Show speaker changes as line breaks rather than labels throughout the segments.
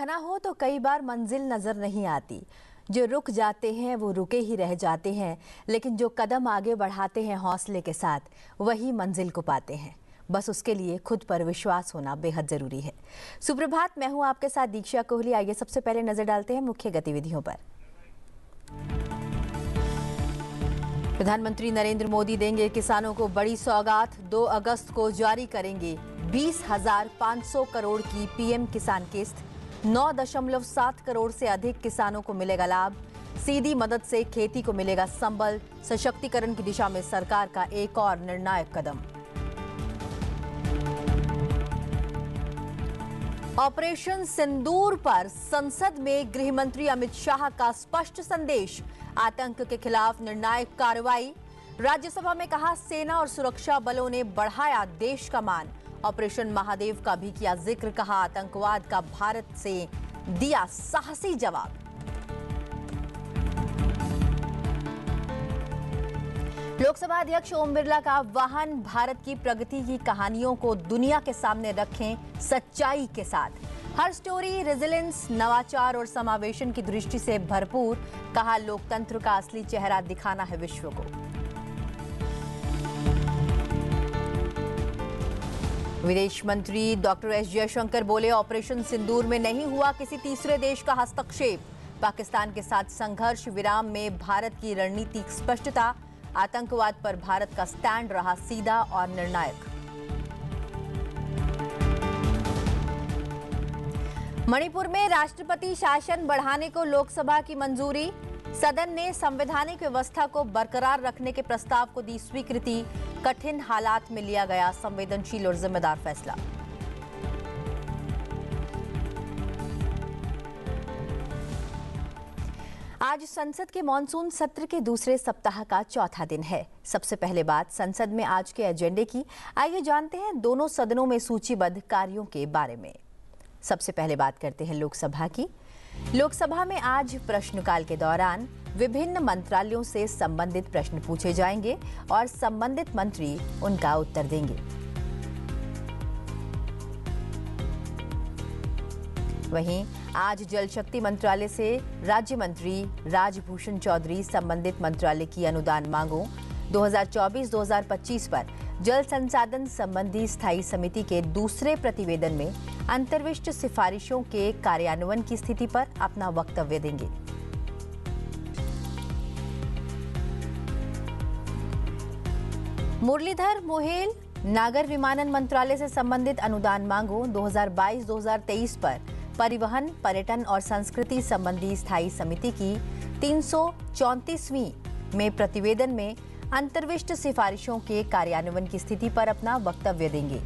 जाना हो तो कई बार मंजिल नजर नहीं आती। जो रुक जाते हैं वो रुके ही रह जाते हैं, लेकिन जो कदम आगे बढ़ाते हैं हौसले के साथ, वही मंजिल को पाते हैं। बस उसके लिए खुद पर विश्वास होना बेहद जरूरी है। सुप्रभात, मैं हूं आपके साथ दीक्षा कोहली। आइए सबसे पहले नजर डालते हैं मुख्य गतिविधियों पर। प्रधानमंत्री नरेंद्र मोदी देंगे किसानों को बड़ी सौगात। 2 अगस्त को जारी करेंगे 20,500 करोड़ की पीएम किसान किस्त। 9.7 करोड़ से अधिक किसानों को मिलेगा लाभ। सीधी मदद से खेती को मिलेगा संबल। सशक्तिकरण की दिशा में सरकार का एक और निर्णायक कदम। ऑपरेशन सिंदूर पर संसद में गृह मंत्री अमित शाह का स्पष्ट संदेश। आतंक के खिलाफ निर्णायक कार्रवाई। राज्यसभा में कहा, सेना और सुरक्षा बलों ने बढ़ाया देश का मान। ऑपरेशन महादेव का भी किया जिक्र। कहा, आतंकवाद का भारत से दिया साहसी जवाब। लोकसभा अध्यक्ष ओम बिरला का आह्वान, भारत की प्रगति की कहानियों को दुनिया के सामने रखें सच्चाई के साथ। हर स्टोरी रेजिलेंस, नवाचार और समावेशन की दृष्टि से भरपूर। कहा, लोकतंत्र का असली चेहरा दिखाना है विश्व को। विदेश मंत्री डॉक्टर एस जयशंकर बोले, ऑपरेशन सिंदूर में नहीं हुआ किसी तीसरे देश का हस्तक्षेप। पाकिस्तान के साथ संघर्ष विराम में भारत की रणनीतिक स्पष्टता। आतंकवाद पर भारत का स्टैंड रहा सीधा और निर्णायक। मणिपुर में राष्ट्रपति शासन बढ़ाने को लोकसभा की मंजूरी। सदन ने संवैधानिक व्यवस्था को बरकरार रखने के प्रस्ताव को दी स्वीकृति। कठिन हालात में लिया गया संवेदनशील और जिम्मेदार फैसला। आज संसद के मॉनसून सत्र के दूसरे सप्ताह का चौथा दिन है। सबसे पहले बात संसद में आज के एजेंडे की। आइए जानते हैं दोनों सदनों में सूचीबद्ध कार्यों के बारे में। सबसे पहले बात करते हैं लोकसभा की। लोकसभा में आज प्रश्नकाल के दौरान विभिन्न मंत्रालयों से संबंधित प्रश्न पूछे जाएंगे और संबंधित मंत्री उनका उत्तर देंगे। वहीं आज जल शक्ति मंत्रालय से राज्य मंत्री राजभूषण चौधरी संबंधित मंत्रालय की अनुदान मांगों 2024-2025 पर जल संसाधन संबंधी स्थायी समिति के दूसरे प्रतिवेदन में अंतर्विष्ट सिफारिशों के कार्यान्वयन की स्थिति पर अपना वक्तव्य देंगे। मुरलीधर मोहेल नागर विमानन मंत्रालय से संबंधित अनुदान मांगों 2022-2023 पर परिवहन, पर्यटन और संस्कृति संबंधी स्थायी समिति की 334वीं में प्रतिवेदन में अंतर्विष्ट सिफारिशों के कार्यान्वयन की स्थिति पर अपना वक्तव्य देंगे।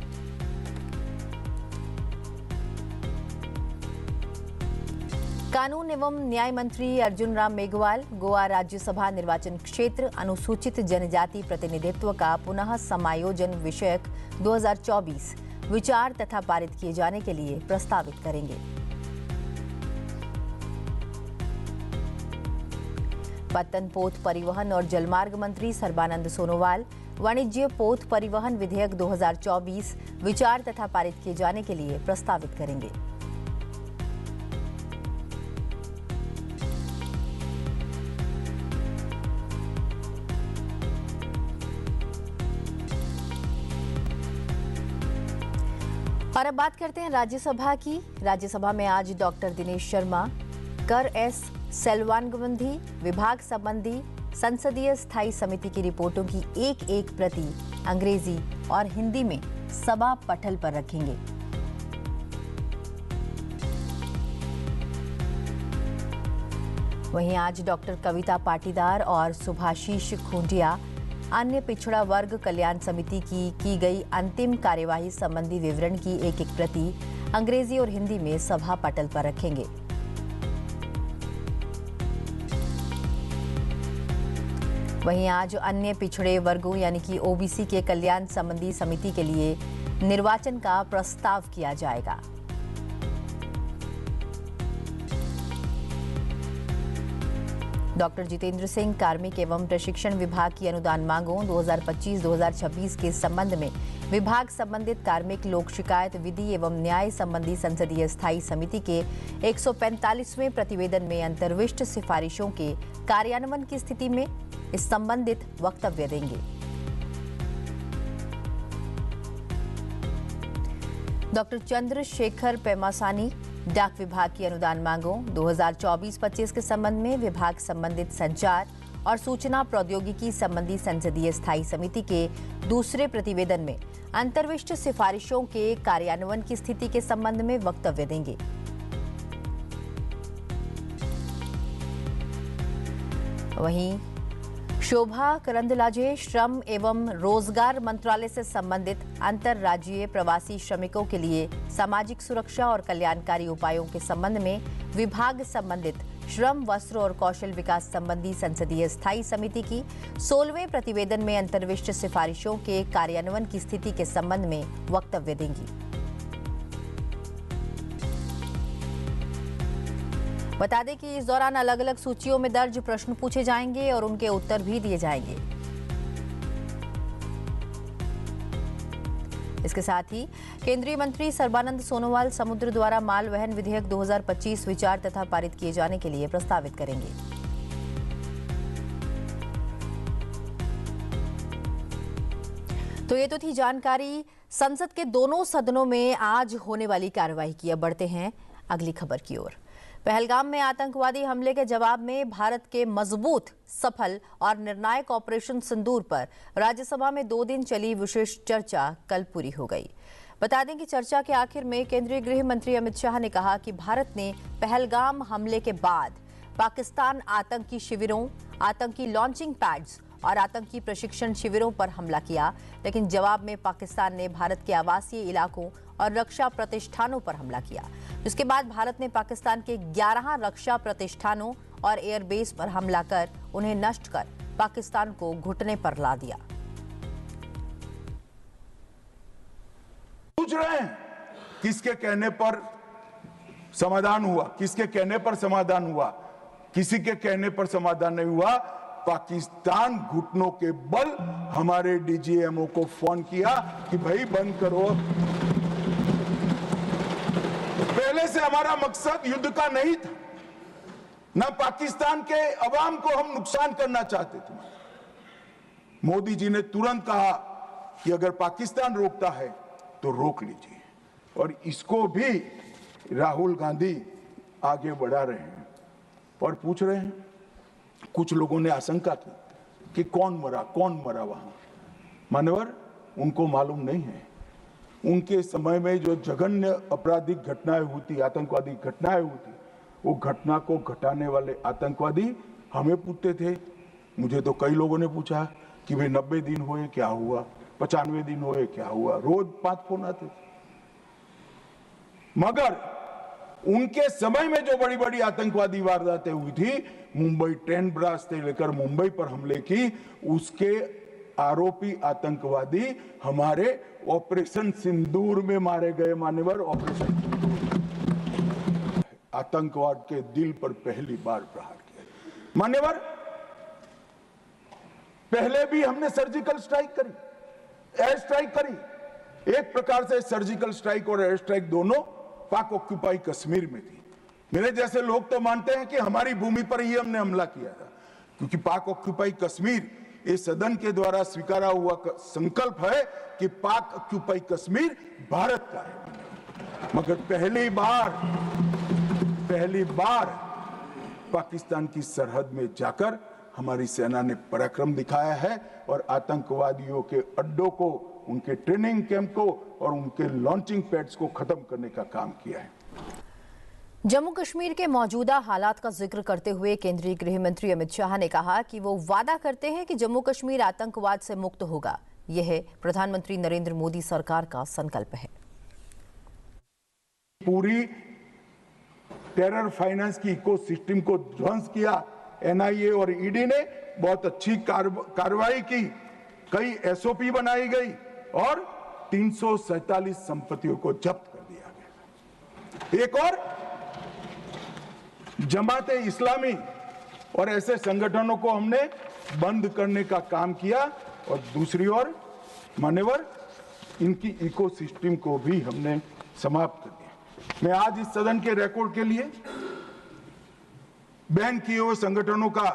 कानून एवं न्याय मंत्री अर्जुन राम मेघवाल गोवा राज्यसभा निर्वाचन क्षेत्र अनुसूचित जनजाति प्रतिनिधित्व का पुनः समायोजन विषयक 2024 विचार तथा पारित किए जाने के लिए प्रस्तावित करेंगे। पत्तन पोत परिवहन और जलमार्ग मंत्री सर्बानंद सोनोवाल वाणिज्य पोत परिवहन विधेयक 2024 विचार तथा पारित किए जाने के लिए प्रस्तावित करेंगे। और अब बात करते हैं राज्यसभा की। राज्यसभा में आज डॉक्टर दिनेश शर्मा कर एस सेल्वानगबंधी विभाग संबंधी संसदीय स्थायी समिति की रिपोर्टों की एक प्रति अंग्रेजी और हिंदी में सभा पटल पर रखेंगे। वहीं आज डॉक्टर कविता पाटीदार और सुभाशीष खूंटिया अन्य पिछड़ा वर्ग कल्याण समिति की गई अंतिम कार्यवाही संबंधी विवरण की एक प्रति अंग्रेजी और हिंदी में सभा पटल पर रखेंगे। वहीं आज अन्य पिछड़े वर्गों यानी कि ओबीसी के कल्याण संबंधी समिति के लिए निर्वाचन का प्रस्ताव किया जाएगा। डॉक्टर जितेंद्र सिंह कार्मिक एवं प्रशिक्षण विभाग की अनुदान मांगों 2025-2026 के संबंध में विभाग संबंधित कार्मिक लोक शिकायत विधि एवं न्याय संबंधी संसदीय स्थायी समिति के 145वें प्रतिवेदन में अंतर्विष्ट सिफारिशों के कार्यान्वयन की स्थिति में इस संबंधित वक्तव्य देंगे। डॉक्टर चंद्रशेखर पेमासानी डाक विभाग की अनुदान मांगों 2024-25 के संबंध में विभाग संबंधित संचार और सूचना प्रौद्योगिकी संबंधी संसदीय स्थायी समिति के दूसरे प्रतिवेदन में अंतर्विष्ट सिफारिशों के कार्यान्वयन की स्थिति के संबंध में वक्तव्य देंगे। वहीं शोभा करंदलाजे श्रम एवं रोजगार मंत्रालय से संबंधित अंतर्राज्यीय प्रवासी श्रमिकों के लिए सामाजिक सुरक्षा और कल्याणकारी उपायों के संबंध में विभाग संबंधित श्रम वस्त्र और कौशल विकास संबंधी संसदीय स्थायी समिति की 16वें प्रतिवेदन में अंतर्विष्ट सिफारिशों के कार्यान्वयन की स्थिति के संबंध में वक्तव्य देंगी। बता दें कि इस दौरान अलग अलग सूचियों में दर्ज प्रश्न पूछे जाएंगे और उनके उत्तर भी दिए जाएंगे। इसके साथ ही केंद्रीय मंत्री सर्बानंद सोनोवाल समुद्र द्वारा माल वहन विधेयक 2025 विचार तथा पारित किए जाने के लिए प्रस्तावित करेंगे। तो ये तो थी जानकारी संसद के दोनों सदनों में आज होने वाली कार्रवाई की। अब बढ़ते हैं अगली खबर की ओर। पहलगाम में आतंकवादी हमले के जवाब में भारत के मजबूत, सफल और निर्णायक ऑपरेशन सिंदूर पर राज्यसभा में 2 दिन चली विशेष चर्चा कल पूरी हो गई। बता दें कि चर्चा के आखिर में केंद्रीय गृह मंत्री अमित शाह ने कहा कि भारत ने पहलगाम हमले के बाद पाकिस्तान आतंकी शिविरों, आतंकी लॉन्चिंग पैड्स और आतंकी प्रशिक्षण शिविरों पर हमला किया, लेकिन जवाब में पाकिस्तान ने भारत के आवासीय इलाकों और रक्षा प्रतिष्ठानों पर हमला किया, जिसके बाद भारत ने पाकिस्तान के 11 रक्षा प्रतिष्ठानों और एयरबेस पर हमला कर उन्हें नष्ट कर पाकिस्तान को घुटने पर ला दिया।
पूछ रहे हैं किसके कहने पर समाधान हुआ, किसके कहने पर समाधान हुआ? किसी के कहने पर समाधान नहीं हुआ। पाकिस्तान घुटनों के बल हमारे डीजीएमओ को फोन किया कि भाई बंद करो। पहले से हमारा मकसद युद्ध का नहीं था, ना पाकिस्तान के अवाम को हम नुकसान करना चाहते थे। मोदी जी ने तुरंत कहा कि अगर पाकिस्तान रोकता है तो रोक लीजिए, और इसको भी राहुल गांधी आगे बढ़ा रहे हैं और पूछ रहे हैं। कुछ लोगों ने आशंका की कि कौन मरा वहां। मान्यवर, उनको मालूम नहीं है। उनके समय में जो जघन्य आपराधिक घटनाएं हुई, आतंकवादी घटनाएं हुई, वो घटना को घटाने वाले आतंकवादी हमें पूछते थे। मुझे तो कई लोगों ने पूछा कि भाई 90 दिन हुए क्या हुआ, 95 दिन हुए क्या हुआ। रोज 5 फोन आते थे। मगर उनके समय में जो बड़ी बड़ी आतंकवादी वारदातें हुई थी, मुंबई ट्रेन ब्लास्ट से लेकर मुंबई पर हमले की, उसके आरोपी आतंकवादी हमारे ऑपरेशन सिंदूर में मारे गए। मान्यवर, ऑपरेशन आतंकवाद के दिल पर पहली बार प्रहार किया। मान्यवर, पहले भी हमने सर्जिकल स्ट्राइक करी, एयर स्ट्राइक करी। एक प्रकार से सर्जिकल स्ट्राइक और एयर स्ट्राइक दोनों पाक ऑक्यूपाई कश्मीर में थी। मेरे जैसे लोग तो मानते हैं कि हमारी भूमि पर ही हमने हमला किया था, क्योंकि पाक ऑक्यूपाई कश्मीर इस सदन के द्वारा स्वीकारा हुआ संकल्प है कि पाक ऑक्यूपाई कश्मीर भारत का है। मगर पहली बार पाकिस्तान की सरहद में जाकर हमारी सेना ने पराक्रम दिखाया है और आतंकवादियों के अड्डों को, उनके ट्रेनिंग कैंप को और उनके लॉन्चिंग पैड्स को खत्म करने का काम किया है।
जम्मू कश्मीर के मौजूदा हालात का जिक्र करते हुए केंद्रीय गृह मंत्री अमित शाह ने कहा कि वो वादा करते हैं कि जम्मू कश्मीर आतंकवाद से मुक्त होगा। यह प्रधानमंत्री नरेंद्र मोदी सरकार का संकल्प है।
पूरी टेरर फाइनेंस की इकोसिस्टम को ध्वंस किया। एनआईए और ईडी ने बहुत अच्छी कार्रवाई की, कई एसओपी बनाई गई और 347 संपत्तियों को जब्त कर दिया गया। एक और जमात-ए-इस्लामी और ऐसे संगठनों को हमने बंद करने का काम किया और दूसरी ओर मान्यवर इनकी इकोसिस्टम को भी हमने समाप्त कर दिया। मैं आज इस सदन के रिकॉर्ड के लिए बैन किए हुए संगठनों का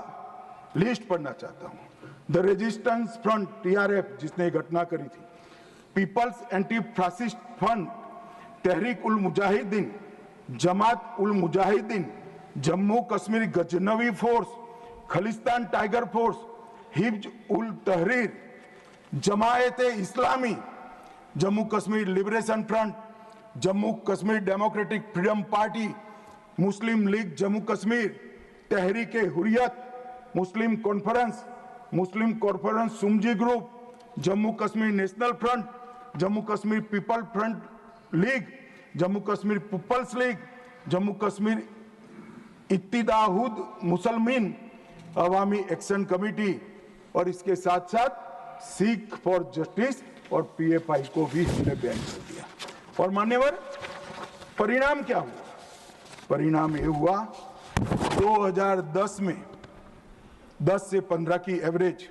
लिस्ट पढ़ना चाहता हूं। द रेजिस्टेंस फ्रंट TRF जिसने घटना करी थी, People's Anti Fascist Front, Tehreek ul Mujahideen, Jamaat ul Mujahideen, Jammu Kashmir Ghaznavi Force, Khalistan Tiger Force, हिब्ज ul Tahrir, Jamaat Islami, Jammu Kashmir Liberation Front, Jammu Kashmir Democratic Freedom Party, Muslim League Jammu Kashmir, Tehreek Hurriyat, Muslim Conference सुमजी Group, Jammu Kashmir National Front, Jammu Kashmir People Front League, Jammu Kashmir People's League, Jammu Kashmir Ittihad Musalman Awami Action Committee और इसके साथ साथ सिख फॉर जस्टिस और PFI को भी हमने बैन कर दिया। और मान्यवर परिणाम क्या हुआ? परिणाम ये हुआ 2010 में 10 से 15 की एवरेज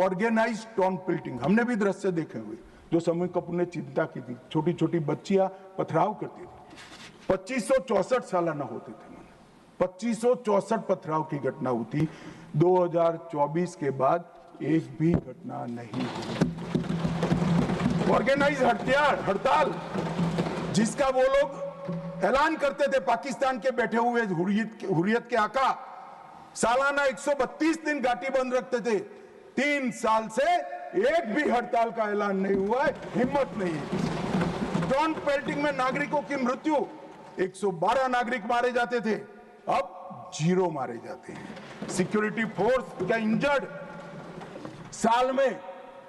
ऑर्गेनाइज्ड टाउन प्लिटिंग, हमने भी दृश्य देखे हुए जो समय कपूर ने चिंता की थी, छोटी छोटी बच्चियां पथराव करती थी, 2564 सालाना होते थे। 2564 पथराव की घटना हुई। 2024 के बाद एक भी घटना नहीं हुई। ऑर्गेनाइज हड़ताल जिसका वो लोग ऐलान करते थे, पाकिस्तान के बैठे हुए हुर्रियत के आका सालाना 132 दिन घाटी बंद रखते थे। 3 साल से एक भी हड़ताल का ऐलान नहीं हुआ है, हिम्मत नहीं है। टाउन पेल्टिंग में नागरिकों की मृत्यु, 112 नागरिक मारे जाते थे, अब 0 मारे जाते हैं। सिक्योरिटी फोर्स का इंजर्ड, साल में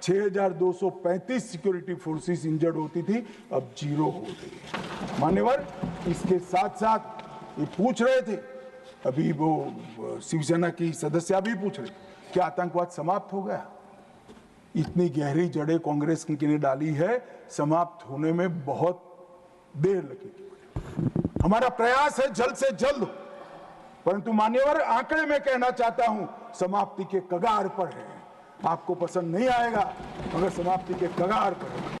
6235 सिक्योरिटी फोर्सेस इंजर्ड होती थी, अब 0 हो गई है। मान्यवर इसके साथ साथ ये पूछ रहे थे, अभी वो शिवसेना की सदस्य भी पूछ रहे, क्या आतंकवाद समाप्त हो गया? इतनी गहरी जड़ें कांग्रेस ने डाली है, समाप्त होने में बहुत देर लगेगी। हमारा प्रयास है जल्द से जल्द, परंतु मान्यवर आंकड़े में कहना चाहता हूं समाप्ति के कगार पर है। आपको पसंद नहीं आएगा मगर समाप्ति के कगार पर है।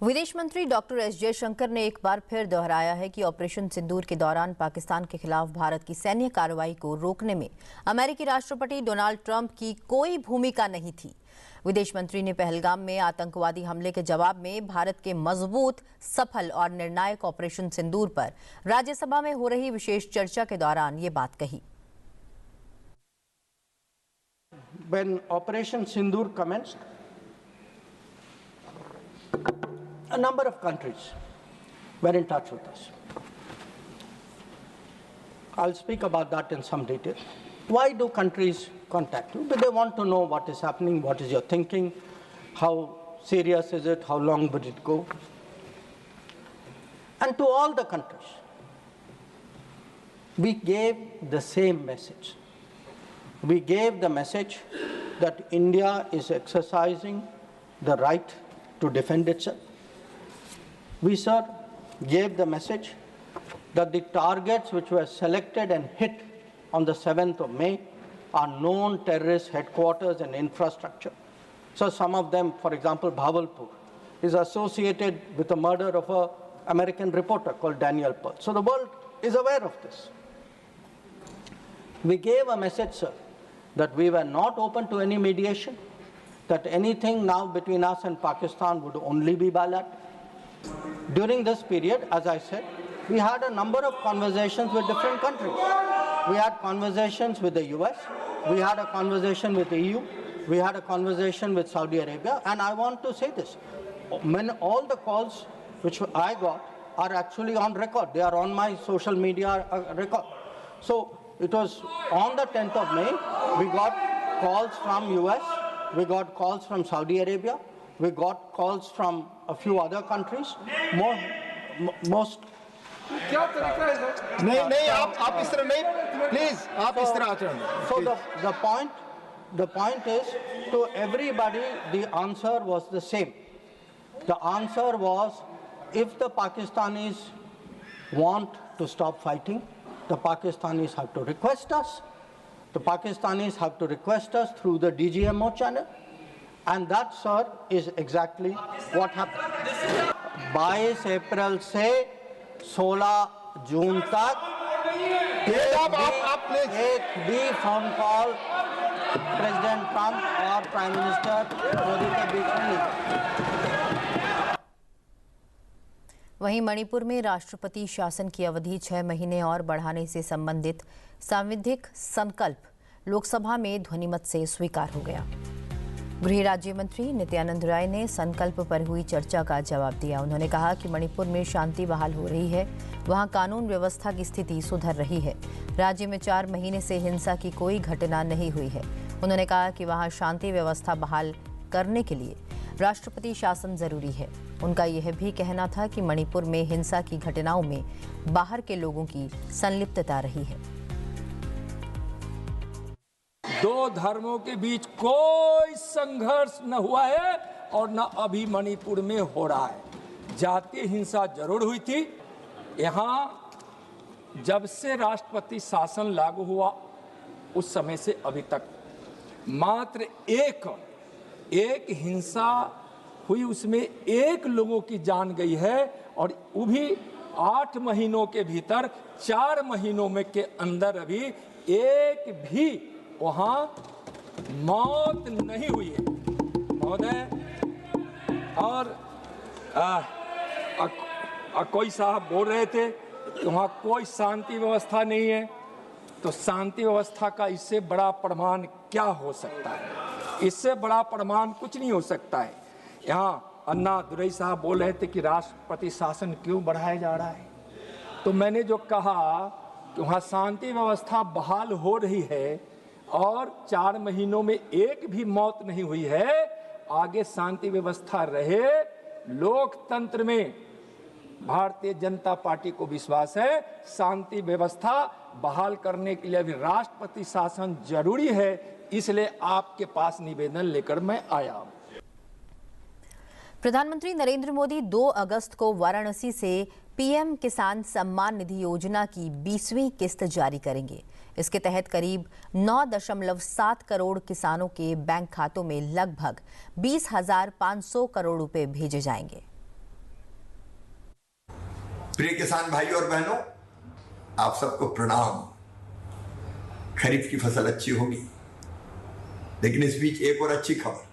विदेश मंत्री डॉक्टर एस जयशंकर ने एक बार फिर दोहराया है कि ऑपरेशन सिंदूर के दौरान पाकिस्तान के खिलाफ भारत की सैन्य कार्रवाई को रोकने में अमेरिकी राष्ट्रपति डोनाल्ड ट्रंप की कोई भूमिका नहीं थी। विदेश मंत्री ने पहलगाम में आतंकवादी हमले के जवाब में भारत के मजबूत, सफल और निर्णायक ऑपरेशन सिंदूर पर राज्यसभा में हो रही विशेष चर्चा के दौरान ये बात कही।
When Operation Sindoor commenced, a number of countries were in touch with us. I'll speak about that in some detail. Why do countries contact you? They want to know what is happening, what is your thinking, how serious is it, how long would it go? And to all the countries, we gave the same message. We gave the message that India is exercising the right to defend itself. We, sir, gave the message that the targets which were selected and hit on the 7th of May are known terrorist headquarters and infrastructure. So some of them, for example, Bhavalpur, is associated with the murder of an American reporter called Daniel Pearl. So the world is aware of this. We gave a message, sir, that we were not open to any mediation, that anything now between us and Pakistan would only be bilateral. During this period, as I said, we had a number of conversations with different countries. We had conversations with the US, we had a conversation with the EU, we had a conversation with Saudi Arabia, and I want to say this, when all the calls which I got are actually on record, they are on my social media record. So it was on the 10th of May, we got calls from US, we got calls from Saudi Arabia, we got calls from a few other countries, most
नहीं आप इस तरह नहीं please आप इस तरह आचरण
So the point is, to everybody the answer was the same. The answer was, if the Pakistanis want to stop fighting, the Pakistanis have to request us. The Pakistanis have to request us through the DGMO channel. And that, sir, is exactly what happened. 22 अप्रैल से 16 जून तक एक भी phone call president Trump और prime minister Modi के बीच में नहीं।
वहीं मणिपुर में राष्ट्रपति शासन की अवधि 6 महीने और बढ़ाने से संबंधित सांविधिक संकल्प लोकसभा में ध्वनिमत से स्वीकार हो गया। गृह राज्य मंत्री नित्यानंद राय ने संकल्प पर हुई चर्चा का जवाब दिया। उन्होंने कहा कि मणिपुर में शांति बहाल हो रही है, वहां कानून व्यवस्था की स्थिति सुधर रही है। राज्य में 4 महीने से हिंसा की कोई घटना नहीं हुई है। उन्होंने कहा कि वहां शांति व्यवस्था बहाल करने के लिए राष्ट्रपति शासन जरूरी है। उनका यह भी कहना था कि मणिपुर में हिंसा की घटनाओं में बाहर के लोगों की संलिप्तता रही है।
दो धर्मों के बीच कोई संघर्ष न हुआ है और न अभी मणिपुर में हो रहा है। जातीय हिंसा जरूर हुई थी। यहाँ जब से राष्ट्रपति शासन लागू हुआ उस समय से अभी तक मात्र एक हिंसा हुई, उसमें 1 लोगों की जान गई है और वो भी 8 महीनों के भीतर। 4 महीनों में के अंदर अभी एक भी वहां मौत नहीं हुई है महोदय। और कोई साहब बोल रहे थे कि वहां कोई शांति व्यवस्था नहीं है, तो शांति व्यवस्था का इससे बड़ा प्रमाण क्या हो सकता है? इससे बड़ा प्रमाण कुछ नहीं हो सकता है। यहाँ अन्ना दुरई साहब बोल रहे थे कि राष्ट्रपति शासन क्यों बढ़ाया जा रहा है, तो मैंने जो कहा कि वहाँ शांति व्यवस्था बहाल हो रही है और 4 महीनों में एक भी मौत नहीं हुई है। आगे शांति व्यवस्था रहे। लोकतंत्र में भारतीय जनता पार्टी को विश्वास है शांति व्यवस्था बहाल करने के लिए अभी राष्ट्रपति शासन जरूरी है। इसलिए आपके पास निवेदन लेकर मैं आया हूं।
प्रधानमंत्री नरेंद्र मोदी 2 अगस्त को वाराणसी से पीएम किसान सम्मान निधि योजना की 20वीं किस्त जारी करेंगे। इसके तहत करीब 9.7 करोड़ किसानों के बैंक खातों में लगभग 20,500 करोड़ रुपए भेजे जाएंगे।
प्रिय किसान भाइयों और बहनों, आप सबको प्रणाम। खरीफ की फसल अच्छी होगी, लेकिन इस बीच एक और अच्छी खबर।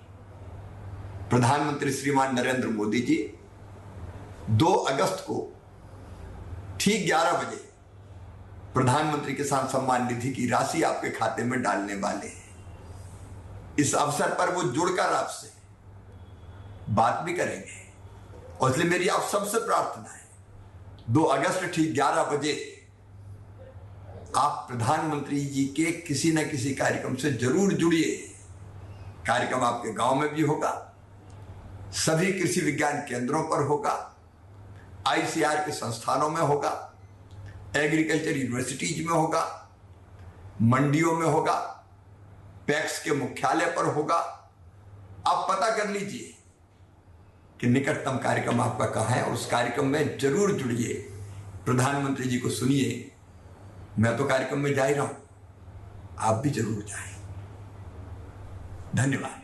प्रधानमंत्री श्रीमान नरेंद्र मोदी जी 2 अगस्त को ठीक 11 बजे प्रधानमंत्री किसान सम्मान निधि की राशि आपके खाते में डालने वाले हैं। इस अवसर पर वो जुड़कर आपसे बात भी करेंगे और इसलिए मेरी आप सबसे प्रार्थना है 2 अगस्त ठीक 11 बजे आप प्रधानमंत्री जी के किसी न किसी कार्यक्रम से जरूर जुड़िए। कार्यक्रम आपके गांव में भी होगा, सभी कृषि विज्ञान केंद्रों पर होगा, आईसीआर के संस्थानों में होगा, एग्रीकल्चर यूनिवर्सिटीज में होगा, मंडियों में होगा, पैक्स के मुख्यालय पर होगा। आप पता कर लीजिए कि निकटतम कार्यक्रम आपका कहाँ है और उस कार्यक्रम में जरूर जुड़िए। प्रधानमंत्री जी को सुनिए। मैं तो कार्यक्रम में जा ही रहा हूं, आप भी जरूर जाएं। धन्यवाद।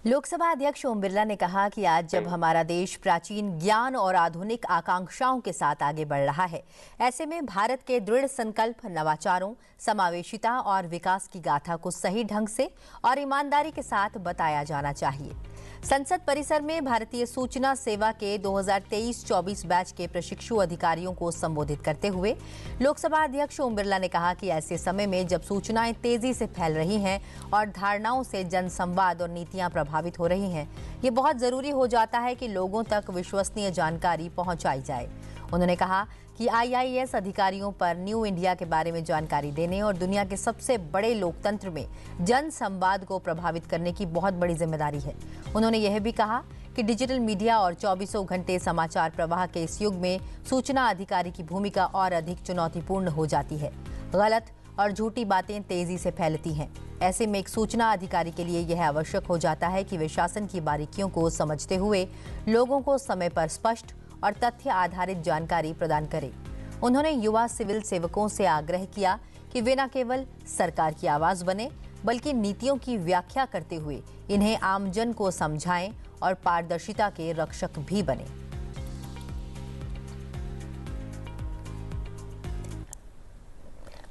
लोकसभा अध्यक्ष ओम बिरला ने कहा कि आज जब हमारा देश प्राचीन ज्ञान और आधुनिक आकांक्षाओं के साथ आगे बढ़ रहा है, ऐसे में भारत के दृढ़ संकल्प, नवाचारों, समावेशिता और विकास की गाथा को सही ढंग से और ईमानदारी के साथ बताया जाना चाहिए। संसद परिसर में भारतीय सूचना सेवा के 2023-24 बैच के प्रशिक्षु अधिकारियों को संबोधित करते हुए लोकसभा अध्यक्ष ओम बिरला ने कहा कि ऐसे समय में जब सूचनाएं तेजी से फैल रही हैं और धारणाओं से जनसंवाद और नीतियां प्रभावित हो रही हैं, ये बहुत जरूरी हो जाता है कि लोगों तक विश्वसनीय जानकारी पहुंचाई जाए। उन्होंने कहा कि आईआईएस अधिकारियों पर न्यू इंडिया के बारे में जानकारी देने और दुनिया के सबसे बड़े लोकतंत्र में जन संवाद को प्रभावित करने की बहुत बड़ी जिम्मेदारी है। उन्होंने यह भी कहा कि डिजिटल मीडिया और 24 घंटे समाचार प्रवाह के इस युग में सूचना अधिकारी की भूमिका और अधिक चुनौतीपूर्ण हो जाती है। गलत और झूठी बातें तेजी से फैलती हैं। ऐसे में एक सूचना अधिकारी के लिए यह आवश्यक हो जाता है कि वे शासन की बारीकियों को समझते हुए लोगों को समय पर स्पष्ट और तथ्य आधारित जानकारी प्रदान करें। उन्होंने युवा सिविल सेवकों से आग्रह किया कि वे न केवल सरकार की आवाज बने, बल्कि नीतियों की व्याख्या करते हुए इन्हें आमजन को समझाएं और पारदर्शिता के रक्षक भी बने।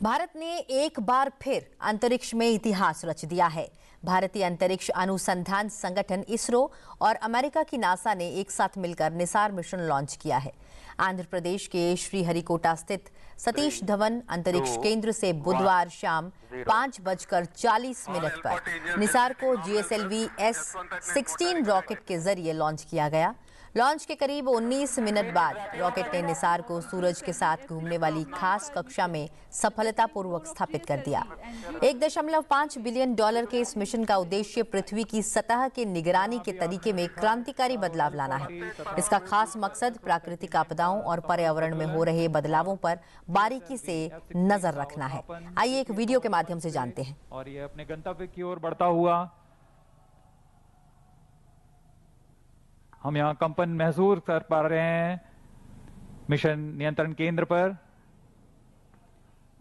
भारत ने एक बार फिर अंतरिक्ष में इतिहास रच दिया है। भारतीय अंतरिक्ष अनुसंधान संगठन इसरो और अमेरिका की नासा ने एक साथ मिलकर निसार मिशन लॉन्च किया है। आंध्र प्रदेश के श्रीहरिकोटा स्थित सतीश धवन अंतरिक्ष केंद्र से बुधवार शाम 5:40 पर निसार को GSLV S-16 रॉकेट के जरिए लॉन्च किया गया। लॉन्च के करीब 19 मिनट बाद रॉकेट ने निसार को सूरज के साथ घूमने वाली खास कक्षा में सफलतापूर्वक स्थापित कर दिया। $1.5 बिलियन के इस मिशन का उद्देश्य पृथ्वी की सतह के निगरानी के तरीके में क्रांतिकारी बदलाव लाना है। इसका खास मकसद प्राकृतिक आपदाओं और पर्यावरण में हो रहे बदलावों पर बारीकी से नजर रखना है। आइए एक वीडियो के माध्यम से जानते हैं।
और ये अपने गंतव्य की ओर बढ़ता हुआ हम यहाँ कंपन महसूस कर पा रहे हैं मिशन नियंत्रण केंद्र पर।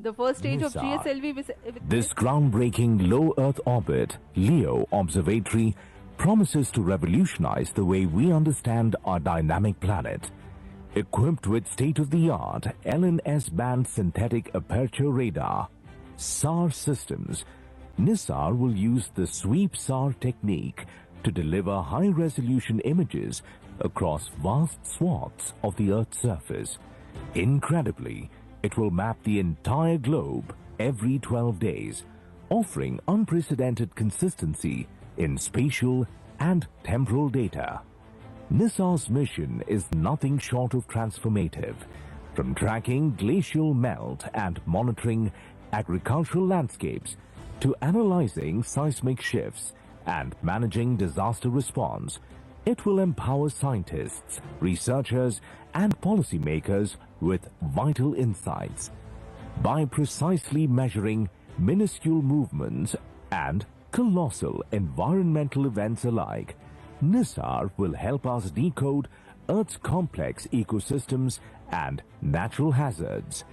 The first stage of GSLV.
This groundbreaking low Earth orbit LEO observatory promises to revolutionize the way we understand our dynamic planet. Equipped with state-of-the-art LNS band synthetic aperture radar, SAR systems, NISAR will use the sweep SAR technique to deliver high-resolution images across vast swaths of the Earth's surface. Incredibly, it will map the entire globe every 12 days, offering unprecedented consistency in spatial and temporal data. NISAR's mission is nothing short of transformative. From tracking glacial melt and monitoring agricultural landscapes to analyzing seismic shifts and managing disaster response, it will empower scientists, researchers, and policymakers with vital insights. By precisely measuring minuscule movements and colossal environmental events alike, NISAR will help us decode Earth's complex ecosystems and natural hazards.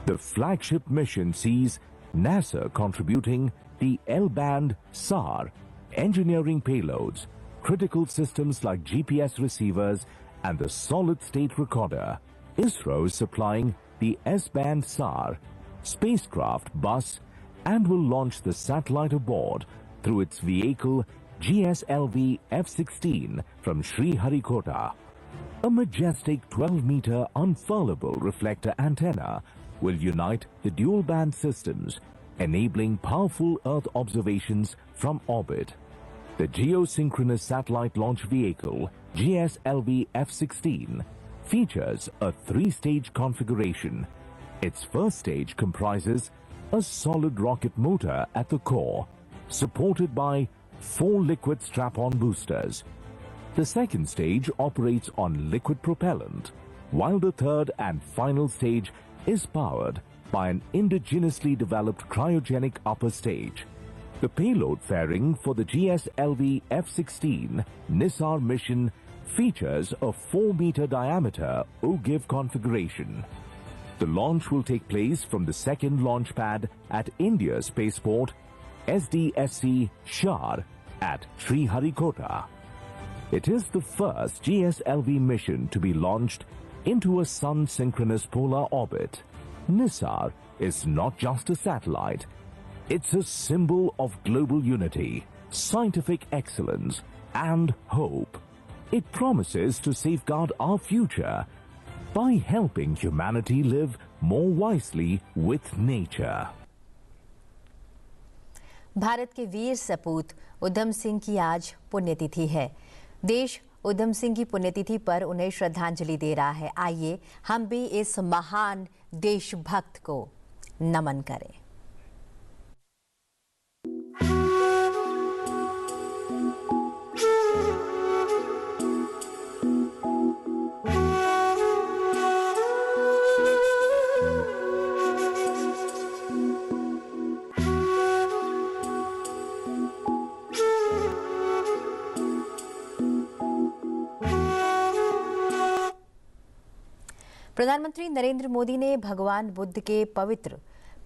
The flagship mission sees NASA contributing the L-band SAR, engineering payloads, critical systems like GPS receivers, and the solid-state recorder. ISRO is supplying the S-band SAR, spacecraft bus, and will launch the satellite aboard through its vehicle GSLV F-16 from Sriharikota. A majestic 12-meter unfurlable reflector antenna will unite the dual-band systems, enabling powerful Earth observations from orbit. The geosynchronous satellite launch vehicle, GSLV F-16, features a 3-stage configuration. Its first stage comprises a solid rocket motor at the core, supported by 4 liquid strap-on boosters. The second stage operates on liquid propellant, while the third and final stage is powered by an indigenously developed cryogenic upper stage. The payload fairing for the GSLV F-16 NISAR mission features a 4-meter diameter OGIV configuration. The launch will take place from the second launch pad at India's spaceport, SDSC Shar at Sriharikota. It is the first GSLV mission to be launched into a sun-synchronous polar orbit. NISAR is not just a satellite. It's a symbol of global unity, scientific excellence, and hope. It promises to safeguard our future by helping humanity live more wisely with nature.
Bharat के वीर सपूत उधम सिंह की आज पुण्यतिथि है। देश उधम सिंह की पुण्यतिथि पर उन्हें श्रद्धांजलि दे रहा है। आइए हम भी इस महान देशभक्त को नमन करें। प्रधानमंत्री नरेंद्र मोदी ने भगवान बुद्ध के पवित्र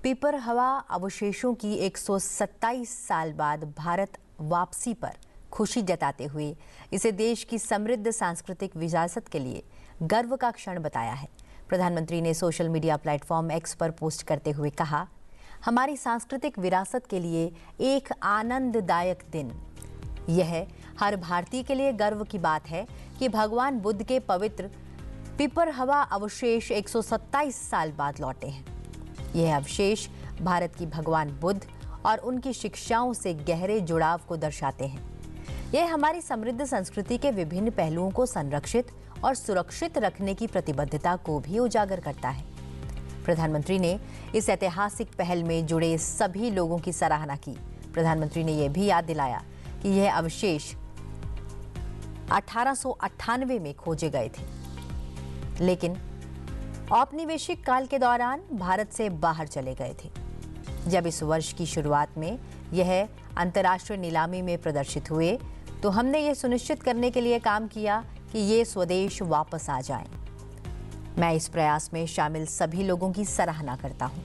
पिपरहवा अवशेषों की 127 साल बाद भारत वापसी पर खुशी जताते हुए इसे देश की समृद्ध सांस्कृतिक विरासत के लिए गर्व का क्षण बताया है। प्रधानमंत्री ने सोशल मीडिया प्लेटफॉर्म एक्स पर पोस्ट करते हुए कहा, हमारी सांस्कृतिक विरासत के लिए एक आनंददायक दिन। यह हर भारतीय के लिए गर्व की बात है कि भगवान बुद्ध के पवित्र पिपरहवा अवशेष 127 साल बाद लौटे हैं। यह अवशेष भारत की भगवान बुद्ध और उनकी शिक्षाओं से गहरे जुड़ाव को दर्शाते हैं। यह हमारी समृद्ध संस्कृति के विभिन्न पहलुओं को संरक्षित और सुरक्षित रखने की प्रतिबद्धता को भी उजागर करता है। प्रधानमंत्री ने इस ऐतिहासिक पहल में जुड़े सभी लोगों की सराहना की। प्रधानमंत्री ने यह भी याद दिलाया कि यह अवशेष 1898 में खोजे गए थे, लेकिन औपनिवेशिक काल के दौरान भारत से बाहर चले गए थे। जब इस वर्ष की शुरुआत में यह अंतर्राष्ट्रीय नीलामी में प्रदर्शित हुए तो हमने ये सुनिश्चित करने के लिए काम किया कि ये स्वदेश वापस आ जाएं। मैं इस प्रयास में शामिल सभी लोगों की सराहना करता हूं।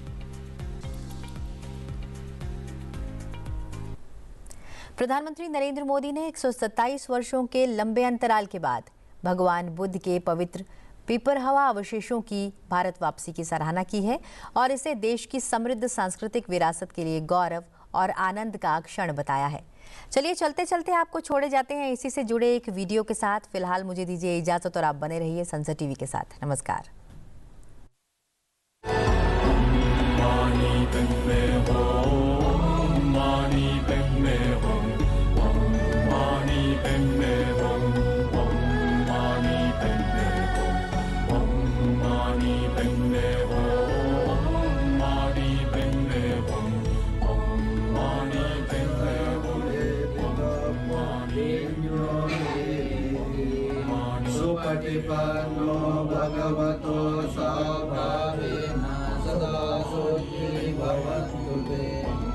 प्रधानमंत्री नरेंद्र मोदी ने 127 वर्षों के लंबे अंतराल के बाद भगवान बुद्ध के पवित्र पिपरहवा अवशेषों की भारत वापसी की सराहना की है और इसे देश की समृद्ध सांस्कृतिक विरासत के लिए गौरव और आनंद का क्षण बताया है। चलिए चलते चलते आपको छोड़े जाते हैं इसी से जुड़े एक वीडियो के साथ। फिलहाल मुझे दीजिए इजाजत और आप बने रहिए संसद टीवी के साथ। नमस्कार।
सुपटिपन्नो भगवतो साभावेन सदा सुखी भवन्तु ते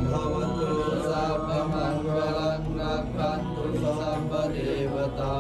भवन्तु सर्वमङ्गलं रक्षन्तु सर्वदेवता